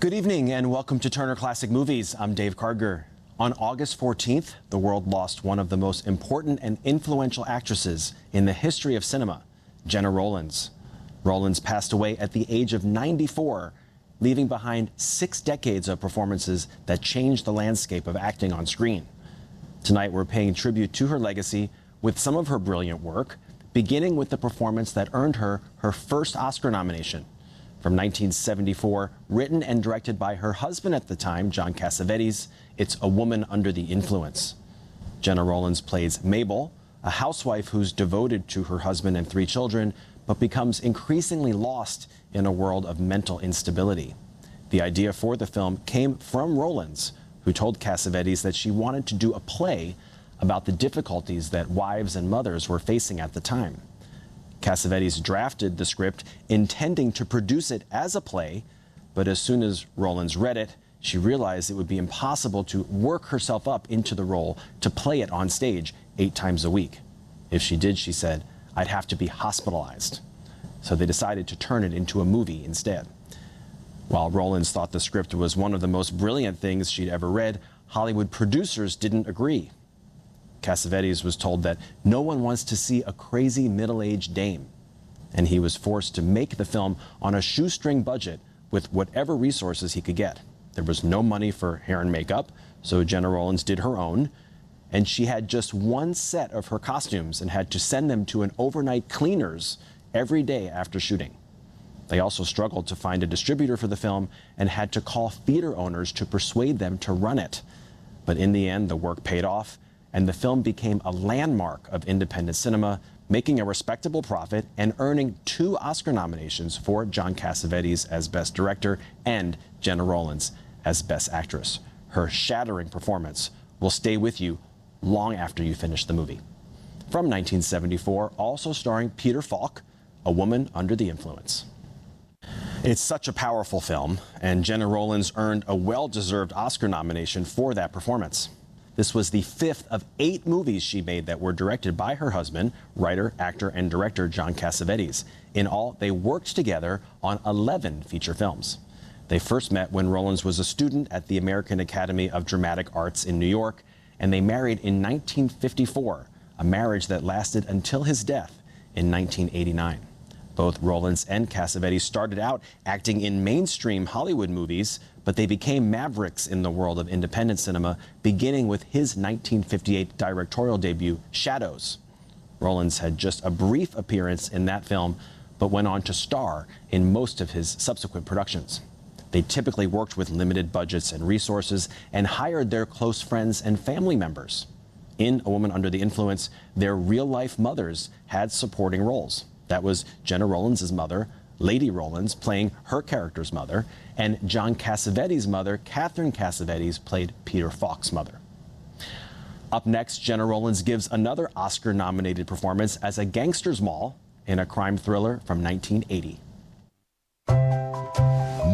Good evening and welcome to Turner Classic Movies. I'm Dave Karger. On August 14th, the world lost one of the most important and influential actresses in the history of cinema, Gena Rowlands. Rowlands passed away at the age of 94, leaving behind 6 decades of performances that changed the landscape of acting on screen. Tonight, we're paying tribute to her legacy with some of her brilliant work, beginning with the performance that earned her her first Oscar nomination. From 1974, written and directed by her husband at the time, John Cassavetes, it's A Woman Under the Influence. Gena Rowlands plays Mabel, a housewife who's devoted to her husband and 3 children, but becomes increasingly lost in a world of mental instability. The idea for the film came from Rowlands, who told Cassavetes that she wanted to do a play about the difficulties that wives and mothers were facing at the time. Cassavetes drafted the script intending to produce it as a play, but as soon as Rowlands read it, she realized it would be impossible to work herself up into the role to play it on stage 8 times a week. If she did, she said, I'd have to be hospitalized. So they decided to turn it into a movie instead. While Rowlands thought the script was one of the most brilliant things she'd ever read, Hollywood producers didn't agree. Cassavetes was told that no one wants to see a crazy middle-aged dame, and he was forced to make the film on a shoestring budget with whatever resources he could get. There was no money for hair and makeup, so Gena Rowlands did her own, and she had just 1 set of her costumes and had to send them to an overnight cleaners every day after shooting. They also struggled to find a distributor for the film and had to call theater owners to persuade them to run it. But in the end, the work paid off, and the film became a landmark of independent cinema, making a respectable profit and earning 2 Oscar nominations for John Cassavetes as Best Director and Gena Rowlands as Best Actress. Her shattering performance will stay with you long after you finish the movie. From 1974, also starring Peter Falk, A Woman Under the Influence. It's such a powerful film, and Gena Rowlands earned a well-deserved Oscar nomination for that performance. This was the 5th of 8 movies she made that were directed by her husband, writer, actor, and director John Cassavetes. In all, they worked together on 11 feature films. They first met when Rowlands was a student at the American Academy of Dramatic Arts in New York, and they married in 1954, a marriage that lasted until his death in 1989. Both Rowlands and Cassavetes started out acting in mainstream Hollywood movies, but they became mavericks in the world of independent cinema, beginning with his 1958 directorial debut, Shadows. Rowlands had just a brief appearance in that film, but went on to star in most of his subsequent productions. They typically worked with limited budgets and resources and hired their close friends and family members. In A Woman Under the Influence, their real-life mothers had supporting roles. That was Gena Rowlands' mother, Lady Rowlands, playing her character's mother, and John Cassavetes' mother, Catherine Cassavetes, played Peter Falk's mother. Up next, Gena Rowlands gives another Oscar-nominated performance as a gangster's moll in a crime thriller from 1980.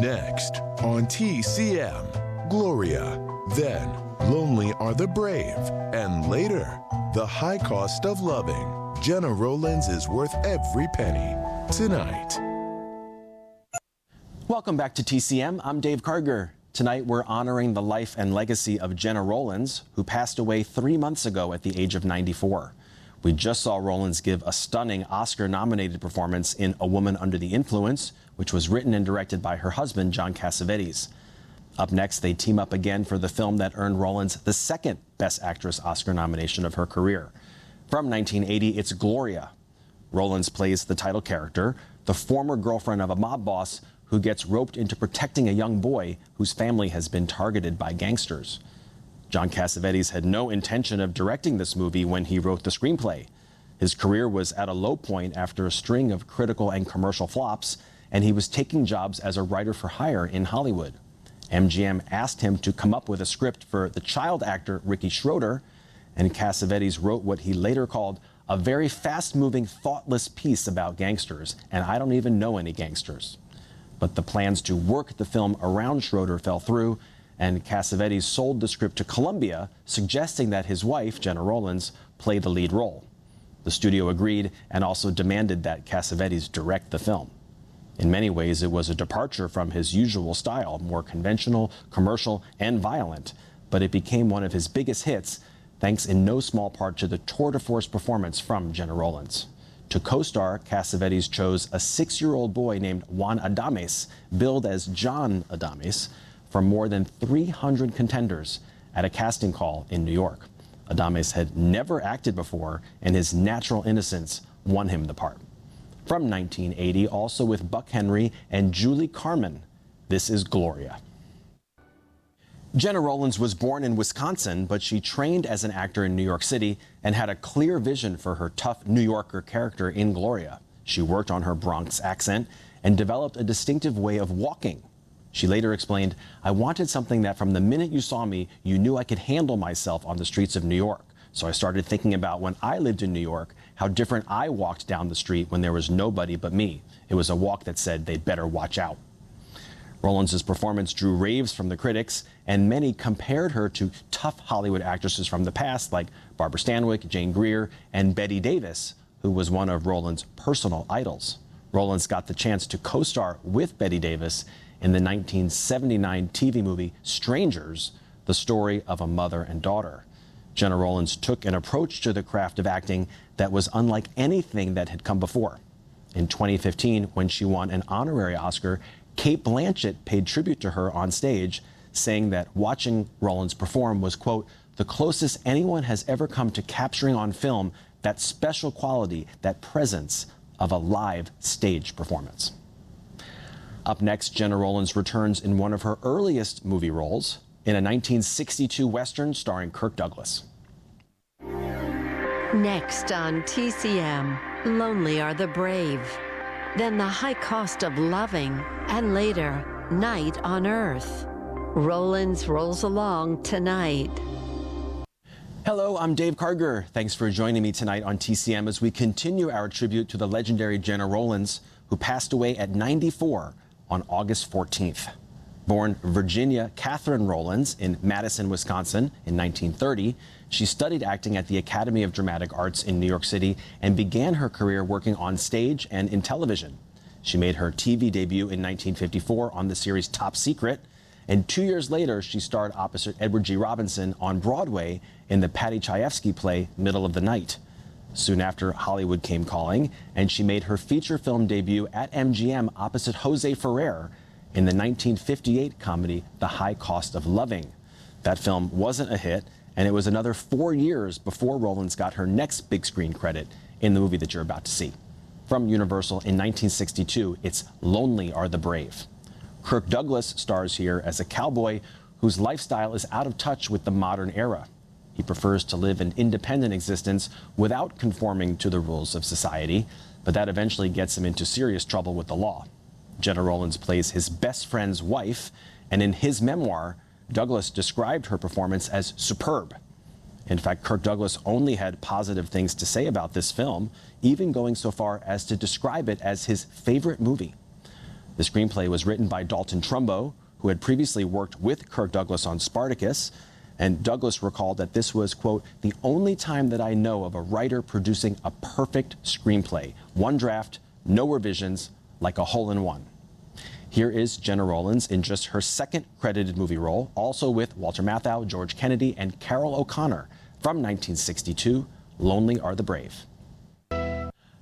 Next on TCM, Gloria, then Lonely Are the Brave, and later, The High Cost of Loving. Gena Rowlands is worth every penny. Tonight. Welcome back to TCM. I'm Dave Karger. Tonight we're honoring the life and legacy of Gena Rowlands, who passed away 3 months ago at the age of 94. We just saw Rowlands give a stunning Oscar-nominated performance in A Woman Under the Influence, which was written and directed by her husband, John Cassavetes. Up next, they team up again for the film that earned Rowlands the 2nd Best Actress Oscar nomination of her career. From 1980, it's Gloria. Rowlands plays the title character, the former girlfriend of a mob boss who gets roped into protecting a young boy whose family has been targeted by gangsters. John Cassavetes had no intention of directing this movie when he wrote the screenplay. His career was at a low point after a string of critical and commercial flops, and he was taking jobs as a writer for hire in Hollywood. MGM asked him to come up with a script for the child actor Ricky Schroder, and Cassavetes wrote what he later called a very fast-moving, thoughtless piece about gangsters, and I don't even know any gangsters. But the plans to work the film around Schroder fell through, and Cassavetes sold the script to Columbia, suggesting that his wife, Gena Rowlands, play the lead role. The studio agreed and also demanded that Cassavetes direct the film. In many ways, it was a departure from his usual style, more conventional, commercial, and violent. But it became one of his biggest hits, thanks in no small part to the tour de force performance from Gena Rowlands. To co-star, Cassavetes chose a 6-year-old boy named Juan Adames, billed as John Adames, from more than 300 contenders at a casting call in New York. Adames had never acted before, and his natural innocence won him the part. From 1980, also with Buck Henry and Julie Carmen, this is Gloria. Gena Rowlands was born in Wisconsin, but she trained as an actor in New York City and had a clear vision for her tough New Yorker character in Gloria. She worked on her Bronx accent and developed a distinctive way of walking. She later explained, "I wanted something that from the minute you saw me, you knew I could handle myself on the streets of New York. So I started thinking about when I lived in New York, how different I walked down the street when there was nobody but me. It was a walk that said they'd better watch out." Rowlands' performance drew raves from the critics, and many compared her to tough Hollywood actresses from the past like Barbara Stanwyck, Jane Greer, and Bette Davis, who was one of Rowlands' personal idols. Rowlands got the chance to co-star with Bette Davis in the 1979 TV movie Strangers, the story of a mother and daughter. Gena Rowlands took an approach to the craft of acting that was unlike anything that had come before. In 2015, when she won an honorary Oscar, Cate Blanchett paid tribute to her on stage, saying that watching Rowlands perform was, quote, "the closest anyone has ever come to capturing on film that special quality, that presence of a live stage performance." Up next, Gena Rowlands returns in one of her earliest movie roles in a 1962 Western starring Kirk Douglas. Next on TCM, Lonely Are the Brave. Then The High Cost of Loving, and later, Night on Earth. Rowlands rolls along tonight. Hello, I'm Dave Karger. Thanks for joining me tonight on TCM as we continue our tribute to the legendary Gena Rowlands, who passed away at 94 on August 14th. Born Virginia Catherine Rowlands in Madison, Wisconsin in 1930, she studied acting at the Academy of Dramatic Arts in New York City and began her career working on stage and in television. She made her TV debut in 1954 on the series Top Secret, and 2 years later, she starred opposite Edward G. Robinson on Broadway in the Paddy Chayefsky play Middle of the Night. Soon after, Hollywood came calling, and she made her feature film debut at MGM opposite Jose Ferrer in the 1958 comedy The High Cost of Loving. That film wasn't a hit, and it was another 4 years before Rowlands got her next big screen credit in the movie that you're about to see. From Universal in 1962, it's Lonely Are the Brave. Kirk Douglas stars here as a cowboy whose lifestyle is out of touch with the modern era. He prefers to live an independent existence without conforming to the rules of society, but that eventually gets him into serious trouble with the law. Gena Rowlands plays his best friend's wife, and in his memoir, Douglas described her performance as superb. In fact, Kirk Douglas only had positive things to say about this film, even going so far as to describe it as his favorite movie. The screenplay was written by Dalton Trumbo, who had previously worked with Kirk Douglas on Spartacus, and Douglas recalled that this was, quote, "the only time that I know of a writer producing a perfect screenplay. One draft, no revisions, like a hole-in-one." Here is Gena Rowlands in just her second credited movie role, also with Walter Matthau, George Kennedy, and Carol O'Connor from 1962, Lonely Are the Brave.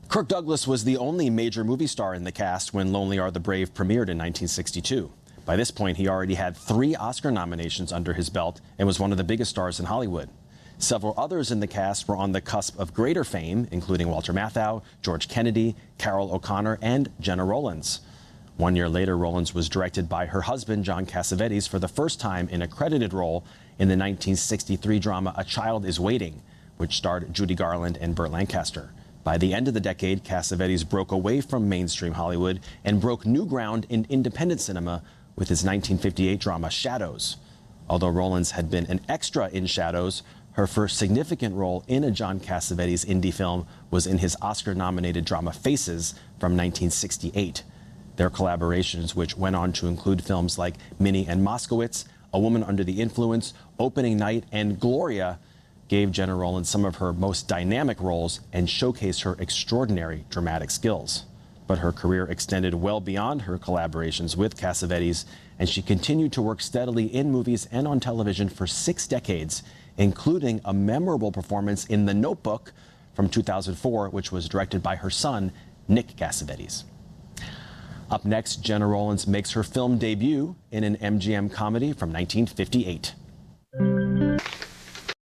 Kirk Douglas was the only major movie star in the cast when Lonely Are the Brave premiered in 1962. By this point, he already had 3 Oscar nominations under his belt and was one of the biggest stars in Hollywood. Several others in the cast were on the cusp of greater fame, including Walter Matthau, George Kennedy, Carol O'Connor, and Gena Rowlands. 1 year later, Rowlands was directed by her husband, John Cassavetes, for the first time in a credited role in the 1963 drama A Child is Waiting, which starred Judy Garland and Burt Lancaster. By the end of the decade, Cassavetes broke away from mainstream Hollywood and broke new ground in independent cinema with his 1958 drama Shadows. Although Rowlands had been an extra in Shadows, her first significant role in a John Cassavetes indie film was in his Oscar-nominated drama Faces from 1968. Their collaborations, which went on to include films like Minnie and Moskowitz, A Woman Under the Influence, Opening Night, and Gloria, gave Gena Rowlands some of her most dynamic roles and showcased her extraordinary dramatic skills. But her career extended well beyond her collaborations with Cassavetes, and she continued to work steadily in movies and on television for 6 decades, including a memorable performance in The Notebook from 2004, which was directed by her son, Nick Cassavetes. Up next, Gena Rowlands makes her film debut in an MGM comedy from 1958.